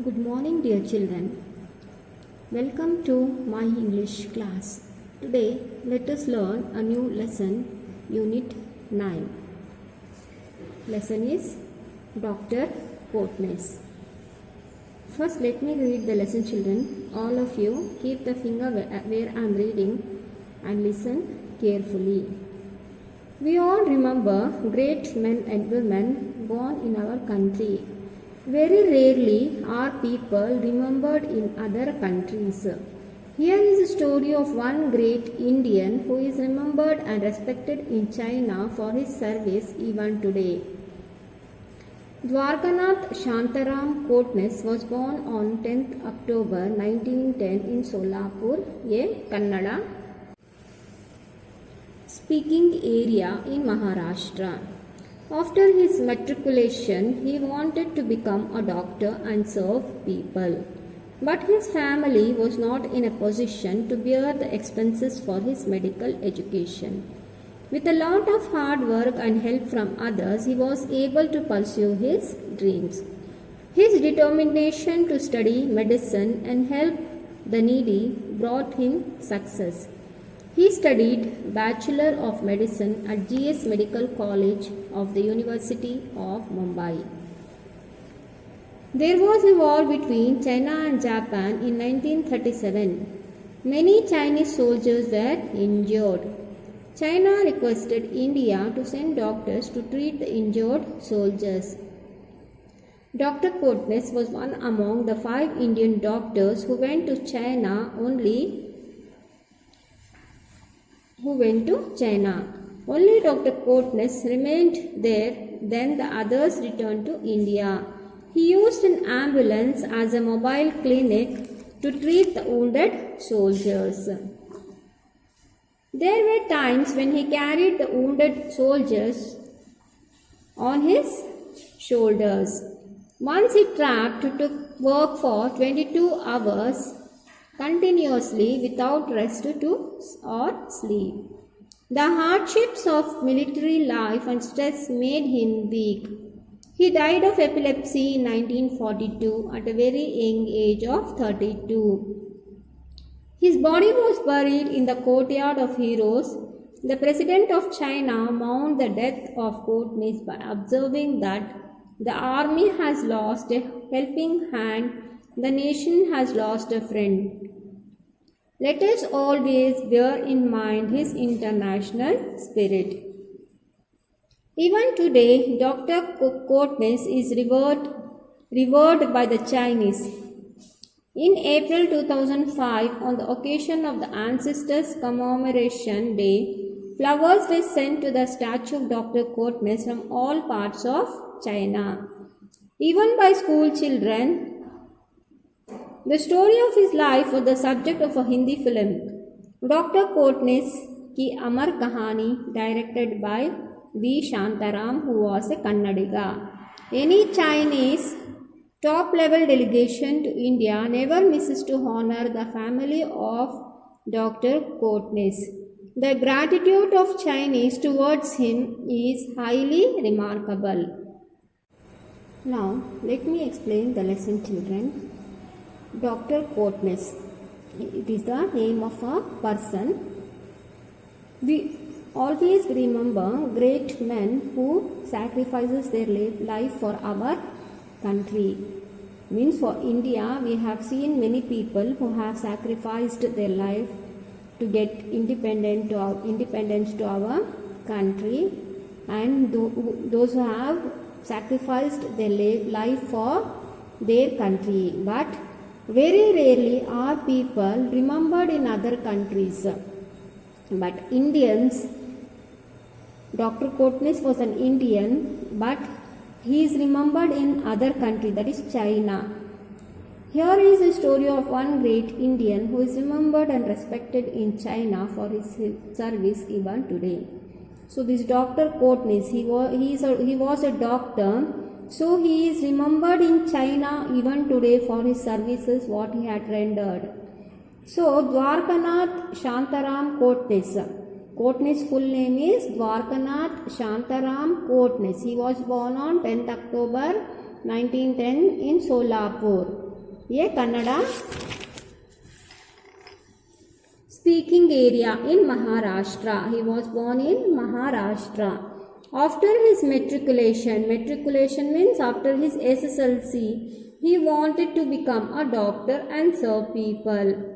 Good morning, dear children. Welcome to my English class. Today, let us learn a new lesson, Unit 9. Lesson is Dr. Coatness. First, let me read the lesson, children. All of you, keep the finger where I am reading and listen carefully. We all remember great men and women born in our country. Very rarely are people remembered in other countries. Here is a story of one great Indian who is remembered and respected in China for his service even today. Dwarkanath Shantaram Coatness was born on 10th October 1910 in Solapur, a Kannada speaking area in Maharashtra. After his matriculation, he wanted to become a doctor and serve people. But his family was not in a position to bear the expenses for his medical education. With a lot of hard work and help from others, he was able to pursue his dreams. His determination to study medicine and help the needy brought him success. He studied Bachelor of Medicine at GS Medical College of the University of Mumbai. There was a war between China and Japan in 1937. Many Chinese soldiers were injured. China requested India to send doctors to treat the injured soldiers. Dr. Coatness was one among the 5 Indian doctors who went to China. Only Dr. Coatness remained there, then the others returned to India. He used an ambulance as a mobile clinic to treat the wounded soldiers. There were times when he carried the wounded soldiers on his shoulders. Once he trapped to work for 22 hours continuously without rest or sleep. The hardships of military life and stress made him weak. He died of epilepsy in 1942 at a very young age of 32. His body was buried in the courtyard of heroes. The President of China mourned the death of Coatness by observing that the army has lost a helping hand, the nation has lost a friend. Let us always bear in mind his international spirit. Even today, Dr. Coatness is revered by the Chinese. In April 2005, on the occasion of the Ancestors Commemoration Day, flowers were sent to the statue of Dr. Coatness from all parts of China. Even by school children, the story of his life was the subject of a Hindi film, Dr. Coatness Ki Amar Kahani, directed by V. Shantaram, who was a Kannadiga. Any Chinese top-level delegation to India never misses to honor the family of Dr. Coatness. The gratitude of Chinese towards him is highly remarkable. Now, let me explain the lesson, children. Dr. Coatness. It is the name of a person. We always remember great men who sacrifices their life for our country. Means for India, we have seen many people who have sacrificed their life to get independence to our country, and those who have sacrificed their life for their country. But very rarely are people remembered in other countries. But Indians, Dr. Coatness was an Indian, but he is remembered in other country, that is China. Here is a story of one great Indian who is remembered and respected in China for his service even today. So this Dr. Coatness, he was a doctor. So he is remembered in China even today for his services what he had rendered. So Dwarkanath Shantaram Coatness. Coatness' full name is Dwarkanath Shantaram Coatness. He was born on 10th October 1910 in Solapur. a Kannada speaking area in Maharashtra. He was born in Maharashtra. After his matriculation means after his SSLC, he wanted to become a doctor and serve people.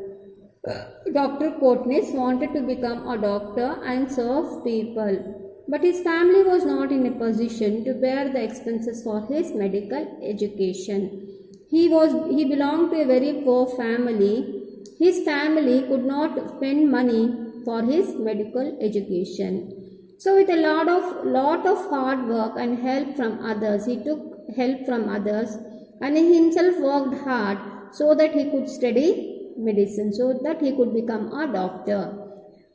Dr. Kotnis wanted to become a doctor and serve people, but his family was not in a position to bear the expenses for his medical education. He belonged to a very poor family. His family could not spend money for his medical education. So with a lot of hard work and help from others, he took help from others and he himself worked hard so that he could study medicine, so that he could become a doctor.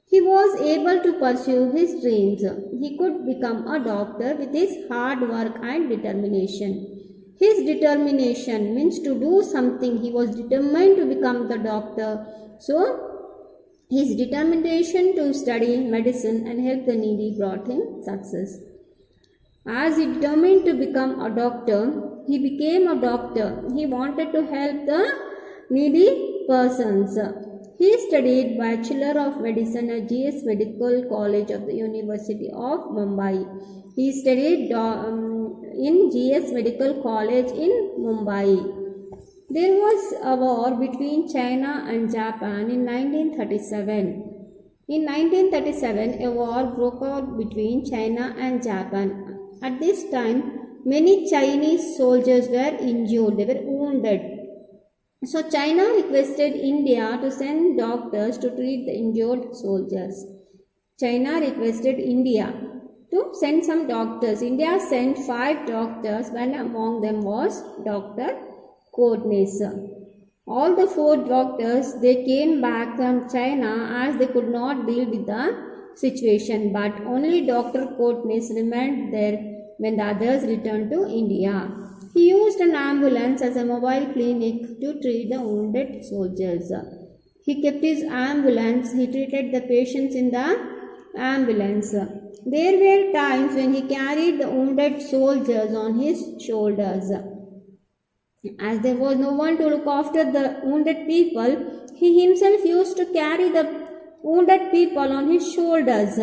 He was able to pursue his dreams. He could become a doctor with his hard work and determination. His determination means to do something. He was determined to become the doctor. So his determination to study medicine and help the needy brought him success. As he determined to become a doctor, he became a doctor. He wanted to help the needy persons. He studied Bachelor of Medicine at GS Medical College of the University of Mumbai. He studied in GS Medical College in Mumbai. There was a war between China and Japan in 1937. In 1937, a war broke out between China and Japan. At this time, many Chinese soldiers were injured, they were wounded. So China requested India to send doctors to treat the injured soldiers. China requested India to send some doctors. India sent 5 doctors, one among them was Dr. Kotnis. All the 4 doctors, they came back from China as they could not deal with the situation, but only Dr. Kotnis remained there when the others returned to India. He used an ambulance as a mobile clinic to treat the wounded soldiers. He kept his ambulance, he treated the patients in the ambulance. There were times when he carried the wounded soldiers on his shoulders. As there was no one to look after the wounded people, he himself used to carry the wounded people on his shoulders.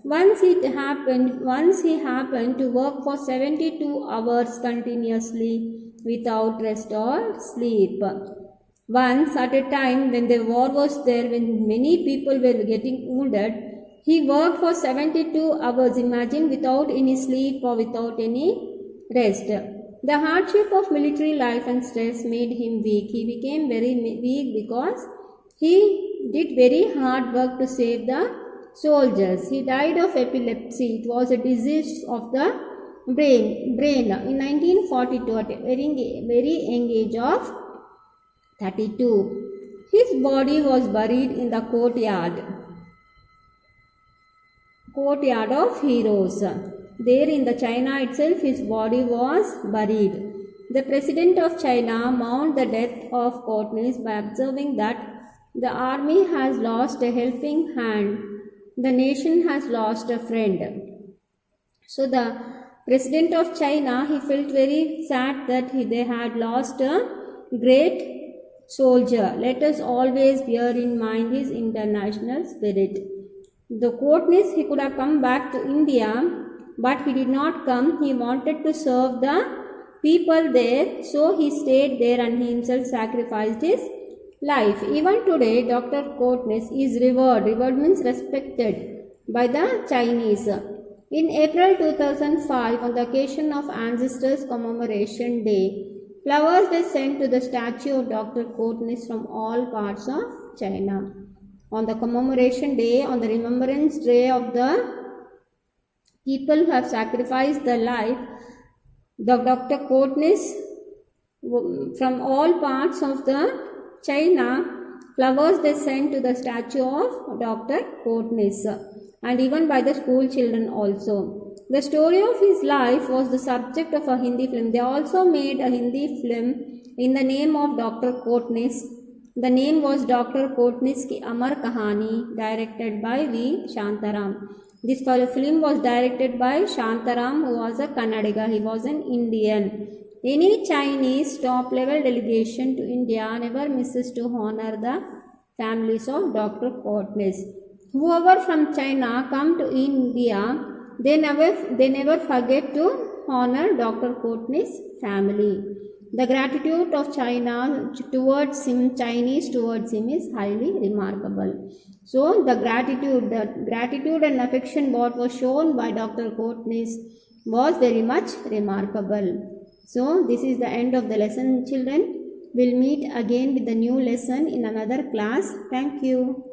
Once he happened to work for 72 hours continuously without rest or sleep. Once at a time when the war was there, when many people were getting wounded, he worked for 72 hours, imagine, without any sleep or without any rest. The hardship of military life and stress made him weak. He became very weak because he did very hard work to save the soldiers. He died of epilepsy. It was a disease of the brain in 1942 at a very young age of 32. His body was buried in the courtyard of heroes. There in the China itself, his body was buried. The president of China mourned the death of Kotnis by observing that the army has lost a helping hand. The nation has lost a friend. So the president of China, he felt very sad that they had lost a great soldier. Let us always bear in mind his international spirit. The Kotnis, he could have come back to India, but he did not come. He wanted to serve the people there, so he stayed there and he himself sacrificed his life. Even today, Dr. Kotnis is revered. Revered means respected by the Chinese. In April 2005, on the occasion of Ancestors Commemoration Day, flowers were sent to the statue of Dr. Kotnis from all parts of China. On the commemoration day, on the remembrance day of the people who have sacrificed their life, the Dr. Kotnis, from all parts of the China, flowers they sent to the statue of Dr. Kotnis, and even by the school children also. The story of his life was the subject of a Hindi film. They also made a Hindi film in the name of Dr. Kotnis. The name was Dr. Kotnis Ki Amar Kahani, directed by V. Shantaram. This film was directed by Shantaram, who was a Kannadiga. He was an Indian. Any Chinese top level delegation to India never misses to honor the families of Dr. Courtney's. Whoever from China come to India, they never forget to honor Dr. Courtney's family. The gratitude of China towards him, Chinese towards him, is highly remarkable. So the gratitude and affection what was shown by Dr. Courtney's was very much remarkable. So this is the end of the lesson, children. We'll meet again with the new lesson in another class. Thank you.